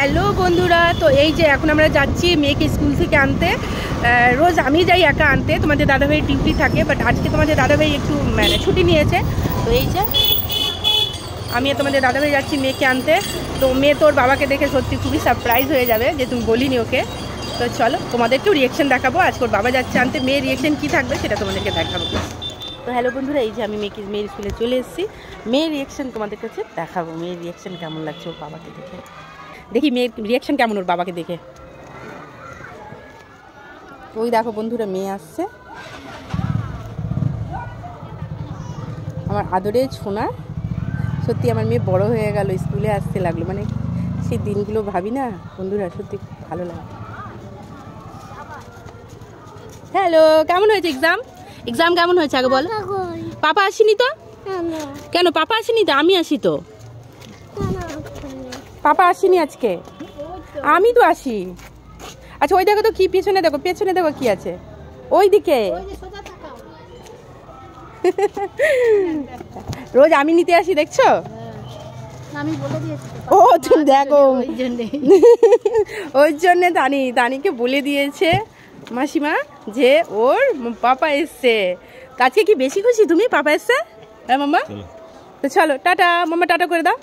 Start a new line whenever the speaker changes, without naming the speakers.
Hello বন্ধুরা, তো এই যে এখন আমরা যাচ্ছি মেয়েকে স্কুল থেকে আনতে। রোজ আমি যাই একা আনতে, তোমাদের দাদাভাই ডিউটি থাকে, বাট আজকে তোমাদের দাদাভাই একটু মানে ছুটি নিয়েছে। তো এই যে আমি তোমাদের দাদাভাই যাচ্ছি মেয়েকে আনতে। তো মেয়ে তোর বাবাকে দেখে সত্যি খুবই সারপ্রাইজ হয়ে যাবে যে তুমি বলিনি ওকে। তো চলো তোমাদেরকেও রিয়েকশন দেখাবো, আজকে ওর বাবা যাচ্ছে আনতে, মেয়ের রিয়েকশন কী থাকবে সেটা তোমাদেরকে দেখাবো। তো হ্যালো বন্ধুরা, এই যে আমি মেয়ের স্কুলে চলে এসেছি, মেয়ের রিয়েকশন তোমাদের কাছে দেখাবো। মেয়ের রিয়েকশন কেমন লাগছে ওর বাবাকে দেখে, দেখি মেয়ের রিয়াকশন কেমন ওর বাবাকে দেখে। ওই দেখো বন্ধুরা, মেয়ে আসছে, আমার আদরে ছোনা। সত্যি আমার মেয়ে বড় হয়ে গেল, স্কুলে আসতে লাগলো, মানে সেই দিনগুলো ভাবি না বন্ধুরা, সত্যি ভালো লাগে। হ্যালো, কেমন হয়েছে এক্সাম? এক্সাম কেমন হয়েছে আগে বলো। পাপা আসেনি তো? কেন পাপা আসেনি? তো আমি আসি তো। পাপা আসেনি আজকে, আমি তো আসি। আচ্ছা ওই দেখো তো কি, পেছনে দেখো, পেছনে দেখো কি আছে ওই দিকে। রোজ আমি নিতে আসি, দেখছো? ও তুমি দেখো, ওই জন্যে তানিকে বলে দিয়েছে মাসিমা যে ওর পাপা এসছে। আজকে কি বেশি খুশি তুমি পাপা এসছে? হ্যাঁ মাম্মা। তো চলো টাটা, মাম্মা টাটা করে দাও।